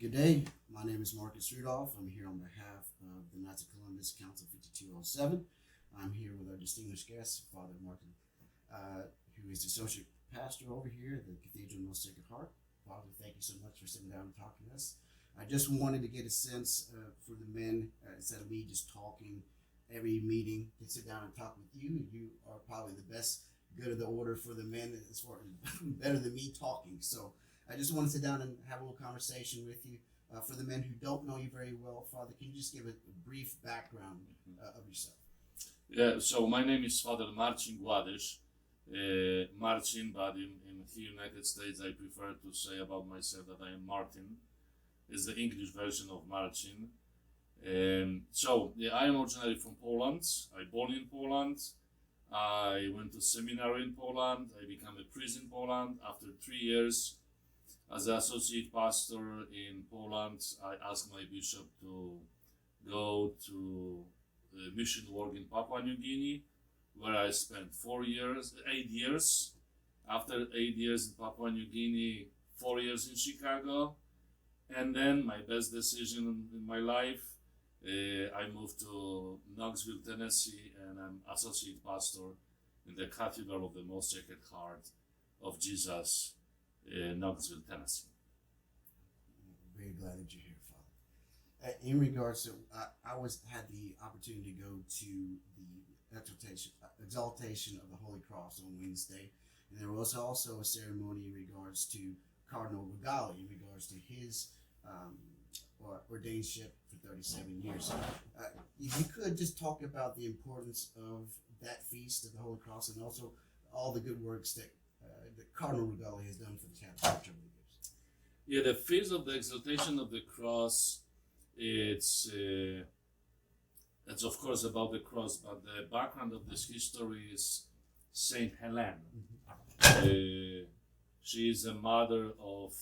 Good day. My name is Marcus Rudolph. I'm here on behalf of the Knights of Columbus Council 5207. I'm here with our distinguished guest, Father Martin, who is the associate pastor over here at the Cathedral of Most Sacred Heart. Father, thank you so much for sitting down and talking to us. I just wanted to get a sense for the men, instead of me just talking every meeting, to sit down and talk with you. You are probably the best good of the order for the men, as far as better than me talking. So I just want to sit down and have a little conversation with you. For the men who don't know you very well, Father, can you just give a brief background of yourself? Yeah, so my name is Father Marcin Gladysz. Marcin, but in the United States I prefer to say about myself that I am Martin. It's the English version of Marcin. I am originally from Poland. I born in Poland. I went to seminary in Poland. I became a priest in Poland. After 3 years as an associate pastor in Poland, I asked my bishop to go to mission work in Papua New Guinea, where I spent 8 years. After 8 years in Papua New Guinea, 4 years in Chicago, and then my best decision in my life, I moved to Knoxville, Tennessee, and I'm associate pastor in the Cathedral of the Most Sacred Heart of Jesus, Knoxville, Tennessee. I'm very glad that you're here, Father. In regards to, I had the opportunity to go to the exaltation of the Holy Cross on Wednesday, and there was also a ceremony in regards to Cardinal Regali, in regards to his ordainship for 37 years. If you could just talk about the importance of that feast of the Holy Cross, and also all the good works that Cardinal Regali has done for the Catholic Church over the years. Yeah, the feast of the exaltation of the cross, it's of course about the cross, but the background of this history is Saint Helene. She is a mother of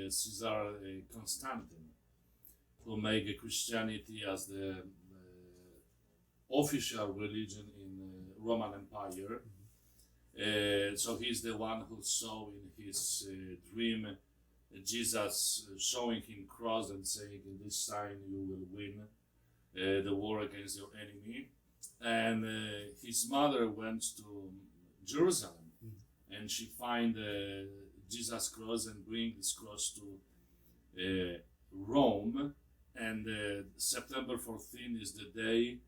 Caesar Constantine, who made Christianity as the official religion in Roman Empire. So he's the one who saw in his dream Jesus showing him cross and saying, "In this sign you will win the war against your enemy." And his mother went to Jerusalem, and she find Jesus' cross and bring this cross to Rome. And September 14 is the day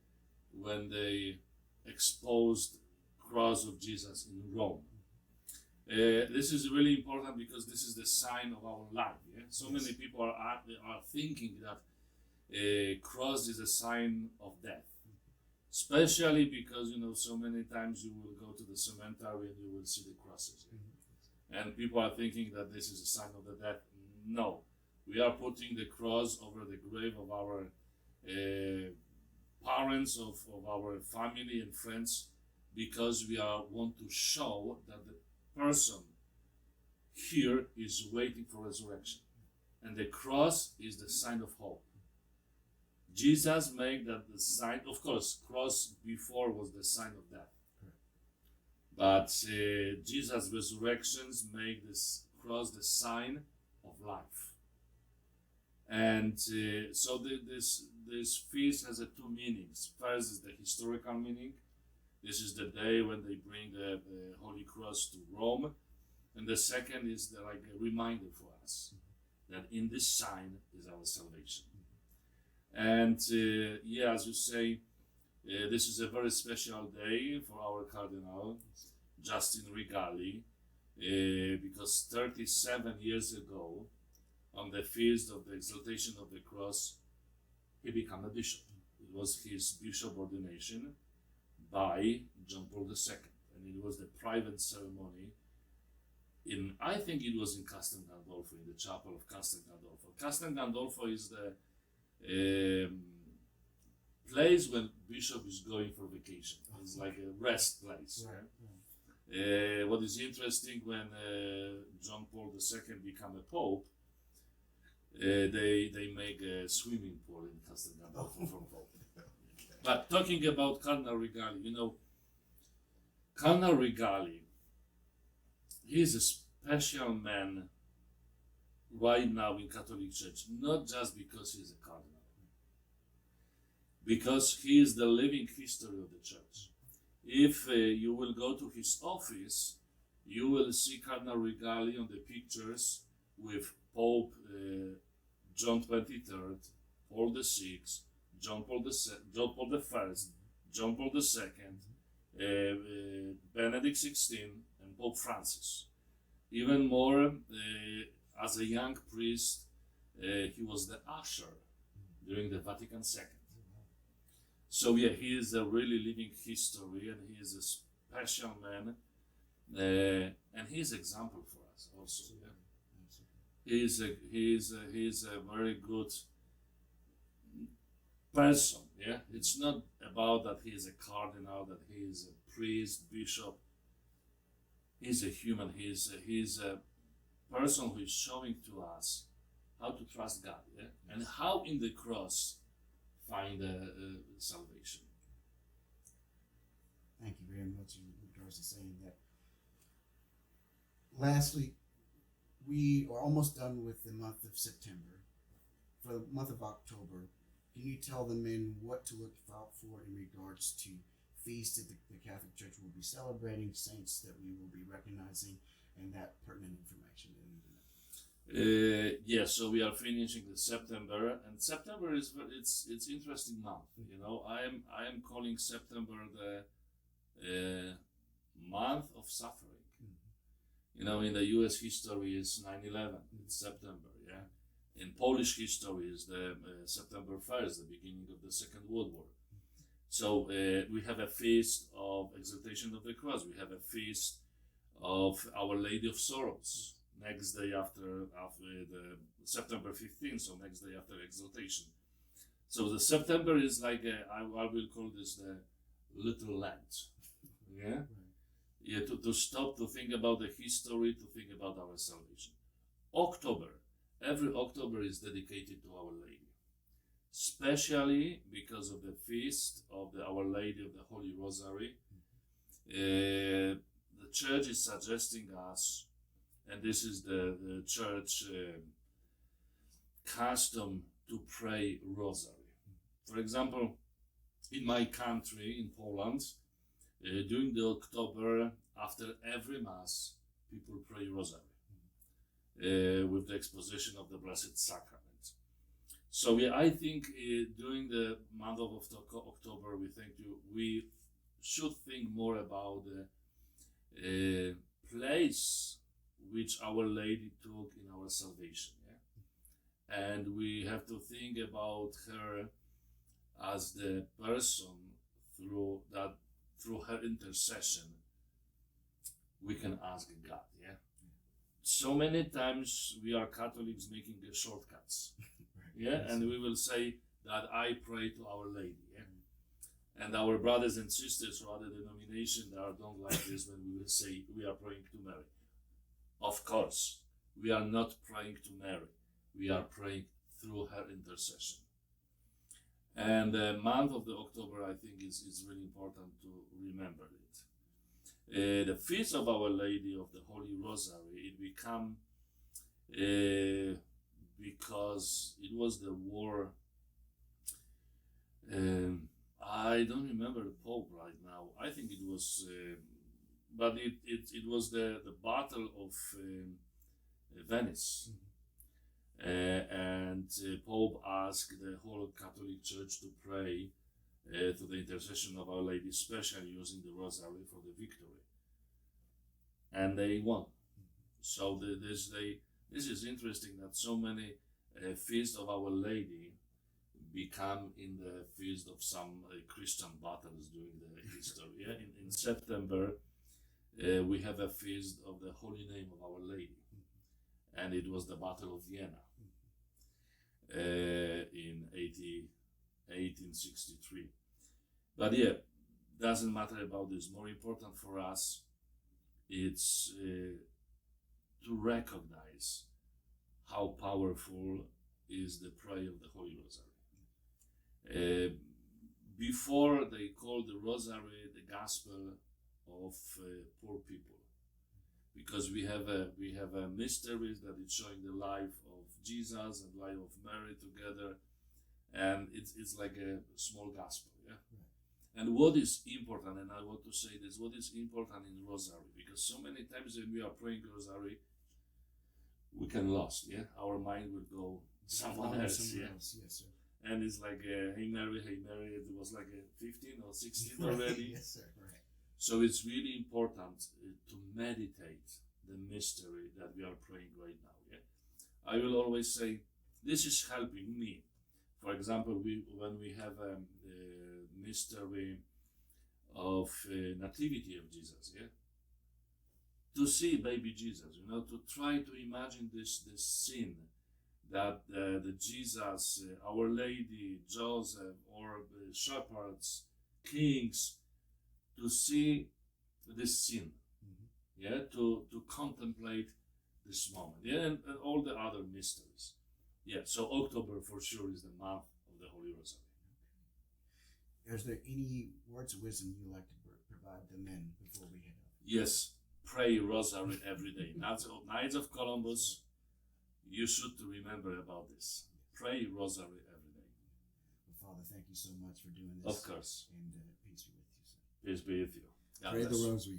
when they exposed cross of Jesus in Rome. This is really important because this is the sign of our life. Yeah? So many people are thinking that cross is a sign of death, especially because so many times you will go to the cemetery and you will see the crosses, and people are thinking that this is a sign of the death. No, we are putting the cross over the grave of our parents, of our family and friends, because we want to show that the person here is waiting for resurrection. And the cross is the sign of hope. Jesus made that the sign, of course, cross before was the sign of death. But Jesus' resurrections make this cross the sign of life. And so this feast has two meanings. First is the historical meaning. This is the day when they bring the Holy Cross to Rome. And the second is like a reminder for us that in this sign is our salvation. And as you say, this is a very special day for our Cardinal, Justin Regali, because 37 years ago, on the feast of the exaltation of the cross, he became a bishop. It was his bishop ordination by John Paul II, and it was the private ceremony I think it was in Castel Gandolfo, in the chapel of Castel Gandolfo. Castel Gandolfo is the place when bishop is going for vacation. It's like a rest place. Right? What is interesting, when John Paul II became a pope, they make a swimming pool in Castel Gandolfo from Pope. But talking about Cardinal Regali, Cardinal Regali, he is a special man right now in Catholic Church, not just because he's a cardinal, because he is the living history of the church. If you will go to his office, you will see Cardinal Regali on the pictures with Pope John 23rd, Paul the Sixth, John Paul the First, John Paul the Second, Benedict XVI, and Pope Francis. Even more, as a young priest, he was the usher during the Vatican II. So yeah, he is a really living history, and he is a special man, and he is example for us also. Yeah? He is a very good person. Yeah, it's not about that he is a cardinal, that he is a priest, bishop. He's a human. He's a person who is showing to us how to trust God, yeah, and how in the cross find salvation. Thank you very much in regards to saying that. Lastly, we are almost done with the month of September. For the month of October, can you tell the men what to look out for in regards to feasts that the Catholic Church will be celebrating, saints that we will be recognizing, and that pertinent information that we need to know? Yeah, so we are finishing the September, and September is it's interesting month. You know, I am calling September the month of suffering. You know, in the U.S. history is 9/11. It's September. Yeah, in Polish history is the September 1st, the beginning of the Second World War. So we have a feast of Exaltation of the Cross. We have a feast of Our Lady of Sorrows. Next day after the September 15th, so next day after Exaltation. So the September is like I will call this the little Lent. Yeah. Yeah, to stop, to think about the history, to think about our salvation. October, every October is dedicated to Our Lady, especially because of the feast of Our Lady of the Holy Rosary. The Church is suggesting us, and this is the Church custom, to pray Rosary. For example, in my country, in Poland, during the October, after every Mass, people pray Rosary with the exposition of the Blessed Sacrament. So yeah, I think during the month of October, we should think more about the place which Our Lady took in our salvation. Yeah? And we have to think about her as the person through her intercession, we can ask God, yeah? So many times we are Catholics making the shortcuts, yeah? And we will say that I pray to Our Lady, yeah? And our brothers and sisters from other denominations don't like this when we will say we are praying to Mary. Of course, we are not praying to Mary. We are praying through her intercession. And the month of the October, I think, is really important to remember it. The feast of Our Lady of the Holy Rosary, it became because it was the war. I don't remember the Pope right now. I think it was, but it was the Battle of Venice. And Pope asked the whole Catholic Church to pray to the intercession of Our Lady, especially using the Rosary for the victory. And they won. So this is interesting that so many feasts of Our Lady become in the feast of some Christian battles during the history. Yeah? In September, we have a feast of the Holy Name of Our Lady. And it was the Battle of Vienna in 1863. But yeah, doesn't matter about this. More important for us, it's to recognize how powerful is the prayer of the Holy Rosary. Before they called the Rosary the Gospel of poor people. because we have a mystery that is showing the life of Jesus and life of Mary together, and it's like a small gospel, yeah. Right. And what is important, and I want to say this, what is important in Rosary, because so many times when we are praying Rosary, we can lost, yeah. Our mind will go someone else, yeah. Yes, sir. And it's like, hey Mary, it was like a 15 or 16 already. Yes, sir. Right. So it's really important to meditate the mystery that we are praying right now. Yeah, I will always say this is helping me. For example, when we have a mystery of nativity of Jesus, yeah, to see baby Jesus, to try to imagine this scene that the Jesus, Our Lady, Joseph, or shepherds, kings, to see this scene, yeah, to contemplate this moment, yeah, and all the other mysteries. Yeah, so October for sure is the month of the Holy Rosary. Is there any words of wisdom you like to provide the men before we head out? Yes, pray Rosary every day. Nights of Columbus, you should remember about this. Pray Rosary every day. Well, Father, thank you so much for doing this. Of course. And peace be with you, sir. Peace be with you. God Pray bless the you. Rosary.